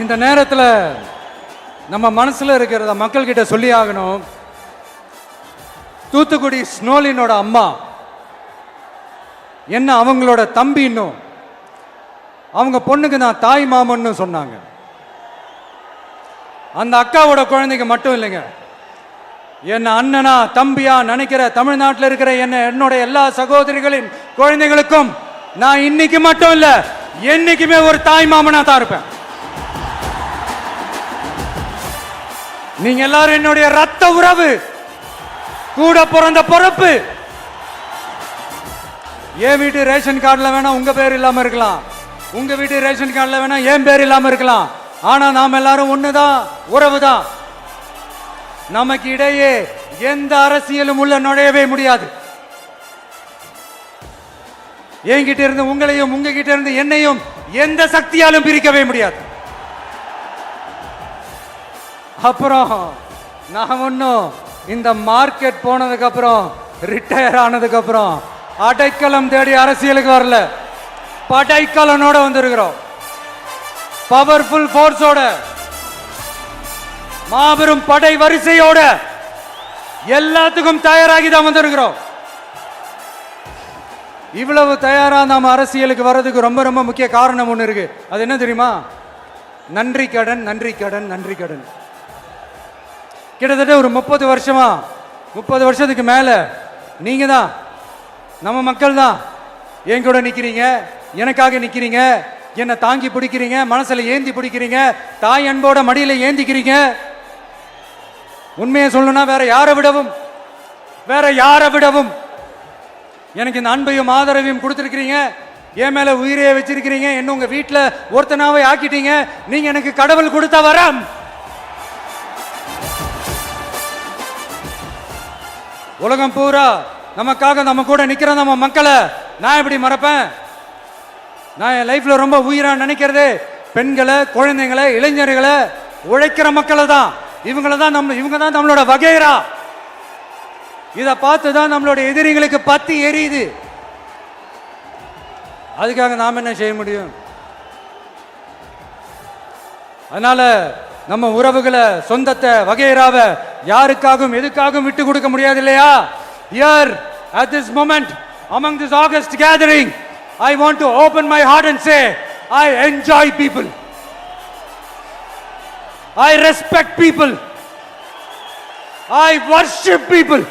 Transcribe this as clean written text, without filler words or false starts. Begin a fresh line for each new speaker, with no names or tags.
இந்த நேரத்தில் நம்ம மனசுல இருக்கிறத மக்கள் கிட்ட சொல்லி ஆகணும். தூத்துக்குடி ஸ்னோலினோட அம்மா என்ன அவங்களோட தம்பி, இன்னும் அவங்க பொண்ணுக்கு நான் தாய் மாமன்னு சொன்னாங்க. அந்த அக்காவோட குழந்தைக்கு மட்டும் இல்லைங்க, என்ன அண்ணனா தம்பியா நினைக்கிற தமிழ்நாட்டில் இருக்கிற என்னோட எல்லா சகோதரிகளின் குழந்தைகளுக்கும் நான் இன்னைக்கு மட்டும் இல்ல, என்னைக்குமே ஒரு தாய் மாமனா தான் இருப்பேன். நீங்க எல்லாரும் என்னுடைய ரத்த உறவு, கூட பிறந்த பொறுப்பு. என் வீட்டு ரேஷன் கார்டுல வேணா உங்க பேர் இல்லாம இருக்கலாம், உங்க வீட்டு ரேஷன் கார்டுல வேணா என் பேர் இல்லாம இருக்கலாம். ஆனா நாம் எல்லாரும் ஒண்ணுதான், உறவுதான். நமக்கு இடையே எந்த அரசியலும் உள்ள நுழையவே முடியாது. என்கிட்ட இருந்து உங்களையும், உங்ககிட்ட இருந்து என்னையும் எந்த சக்தியாலும் பிரிக்கவே முடியாது. அப்புறம் நான் ஒன்னும் இந்த மார்க்கெட் போனதுக்கு அப்புறம், ரிட்டையர் ஆனதுக்கு அப்புறம் அடைக்கலம் தேடி அரசியலுக்கு வரல, படைக்கலனோட வந்திருக்கிறோம். பவர்ஃபுல் போர்ஸோட, மாபெரும் படை வரிசையோட, எல்லாத்துக்கும் தயாராகி தான் வந்திருக்கிறோம். இவ்வளவு தயாரா நாம அரசியலுக்கு வர்றதுக்கு ரொம்ப ரொம்ப முக்கிய காரணம் ஒண்ணு இருக்கு. அது என்ன தெரியுமா? நன்றி கடன், நன்றி கடன், நன்றி கடன். கிட்டத்தட்ட ஒரு 30 வருஷமா, 30 வருஷத்துக்கு மேல நீங்க தான், நம்ம மக்கள் தான் என் கூட நிக்கிறீங்க, எனக்காக நிக்கிறீங்க, என்னை தாங்கி பிடிக்கிறீங்க, மனசுல ஏந்தி பிடிக்கிறீங்க, தாய் அன்போட மடியில ஏந்திக்கிறீங்க. உண்மையை சொல்லணும்னா வேற யாரை விடவும் எனக்கு இந்த அன்பையும் ஆதரவையும் கொடுத்துருக்கிறீங்க. என் மேல உயிரையே வச்சிருக்கிறீங்க. என்ன உங்க வீட்டுல ஒருத்தனாவே ஆக்கிட்டீங்க. நீங்க எனக்கு கடவுள் கொடுத்த வரம். உலகம் பூரா நமக்காக நம்ம கூட நிக்கிற நம்ம மக்களை நான் எப்படி மறப்பேன்? நான் என் லைஃப்ல ரொம்ப உயிரா நினைக்கிறது பெண்களை, குழந்தைங்களை, இளைஞர்களை, உழைக்கிற மக்களை தான். இவங்க தான் நம்மளோட வகைரா. இதை பார்த்துதான் நம்மளோட எதிரிகளுக்கு பத்தி எரியுது. அதுக்காக நாம் என்ன செய்ய முடியும்? அதனால நம்ம உறவுகளை, சொந்தத்தை, வகைராவை யாருக்காகவும் எதுக்காகவும் விட்டு கொடுக்க முடியாது இல்லையா? Here at this moment among this August gathering, I want to open my heart and say I enjoy people, I respect people, I worship people.